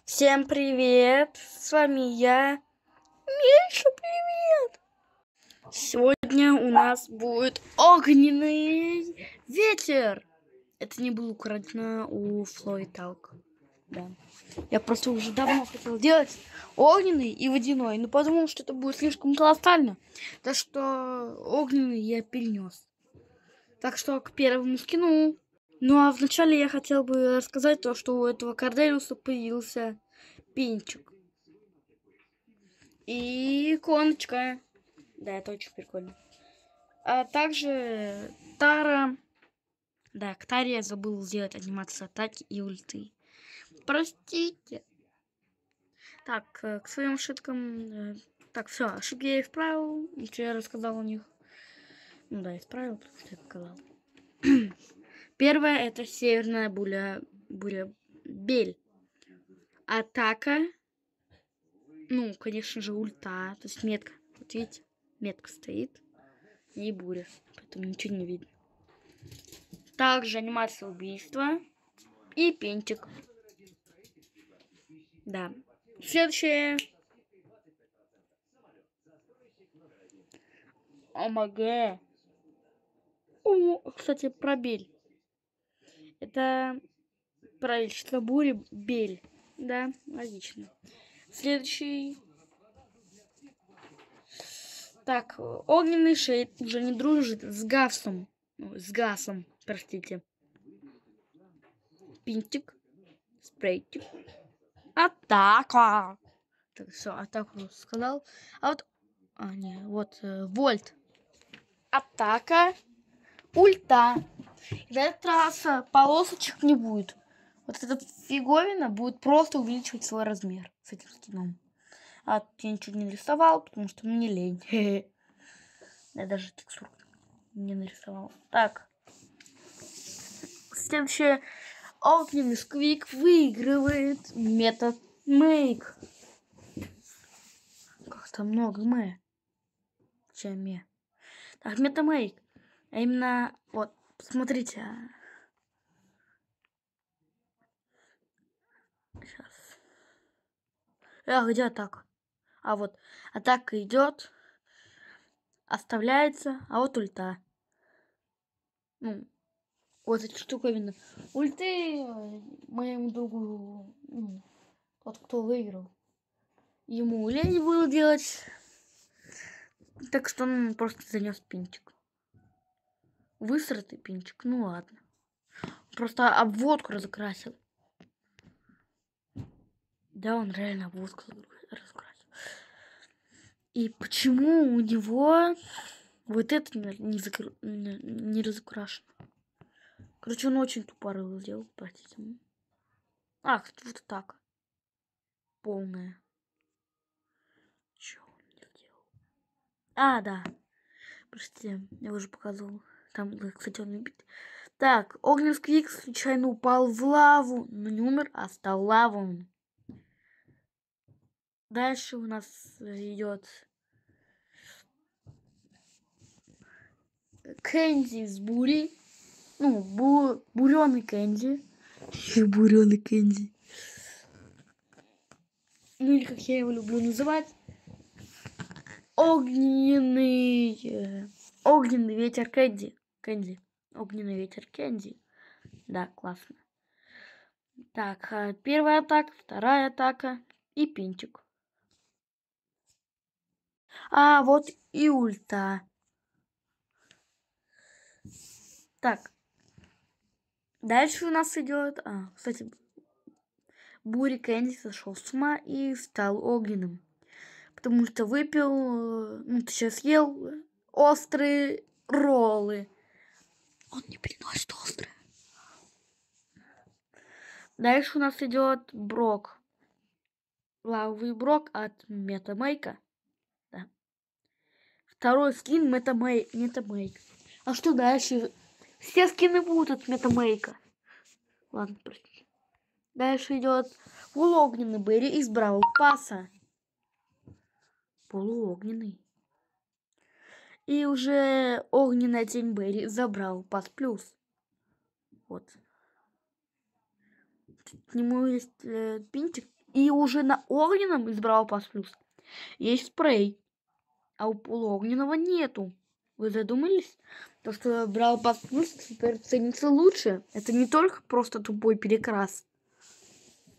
Всем привет! С вами я, Миша, привет! Сегодня у нас будет огненный ветер. Это не было украдено у Флой Талк. Да. Я просто уже давно хотел делать огненный и водяной, но подумал, что это будет слишком колоссально. Так что огненный я перенес. Так что к первому скину. Ну а вначале я хотел бы рассказать то, что у этого Корделиуса появился пинчик. И иконочка. Да, это очень прикольно. А также Тара. Да, к Таре я забыл сделать анимацию атаки и ульты. Простите. Так, к своим ошибкам. Так, все, ошибки я исправил. Что я рассказал о них? Ну да, исправил, потому что я показал. Первое это северная буря Бель. Атака. Ну, конечно же, ульта. То есть метка. Вот видите, метка стоит. И буря. Поэтому ничего не видно. Также анимация убийства. И пентик. Да. Следующее. ОМГ. Кстати, про Бель. Это правительство бури Бель. Да, логично. Следующий. Так, огненный шейд уже не дружит с Гасом. С Гасом, простите. Пинтик. Спрейтик. Атака. Так, все, атаку сказал. А вот... А, не, вот, вольт. Атака. Ульта. И на этот раз полосочек не будет. Вот эта фиговина будет просто увеличивать свой размер с этим скином. А я ничего не нарисовал, потому что мне лень. Я даже текстуру не нарисовал. Так. Следующее. Огненный сквик выигрывает метод мейк. Как-то много мэ. Чем ме. Так, метод мейк. А именно, вот, посмотрите. Сейчас. Где атака? А вот, атака идет. Оставляется, а вот ульта. Ну, вот эти штуковины. Ульты моему другу, тот, кто выиграл. Ему лень было делать. Так что он просто занес пинчик. Высратый пинчик, ну ладно. Просто обводку разукрасил. Да, он реально обводку разукрасил. И почему у него вот это не разукрашено? Короче, он очень тупорыло сделал, простите. Ах, вот так. Полная. Чё он не сделал? А, да. Простите, я уже показывал. Там, кстати, он любит. Так, огненный сквик случайно упал в лаву, но не умер, а стал лавом. Дальше у нас идет Кэнди с Бури. Ну, бурёный Кэнди. Бурёный Кэнди. Ну или как я его люблю называть. Огненный ветер Кэнди. Огненный ветер Кэнди. Да, классно. Так, первая атака, вторая атака и пинчик. А, вот и ульта. Так. Дальше у нас идет... кстати, Бури Кэнди сошел с ума и стал огненным. Потому что выпил, точнее съел острые роллы. Он не переносит острые. Дальше у нас идет Брок. Лавовый Брок от Метамейка. Да. Второй скин Метамейк. А что дальше? Все скины будут от Метамейка. Ладно, простите. Дальше идет полуогненный Берри из Бравл Пасса. Полуогненный. И уже огненная тень Берри забрал Пас Плюс. Вот. К нему есть пинчик. И уже на огненном из Бравл Пасс Плюс есть спрей, а у полуогненного нету. Вы задумались? То, что Бравл Пасс Плюс теперь ценится лучше. Это не только просто тупой перекрас.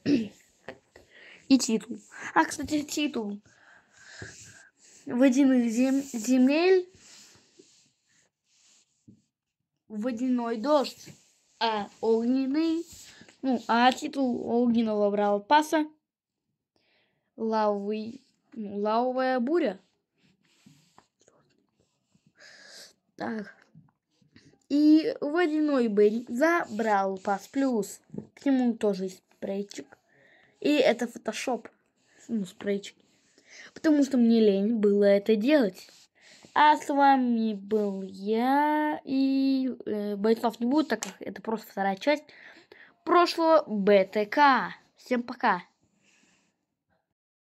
И титул. А, кстати, титул. Водяных земель. Водяной дождь. А огненный. А титул огненного Бравл Пасса. Лавовая буря. Так. И водяной Белль за Бравл Пасс Плюс. К нему тоже есть спрейчик. И это фотошоп. Спрейчик. Потому что мне лень было это делать. А с вами был я. И бойцов не будет, так как это просто вторая часть прошлого БТК. Всем пока.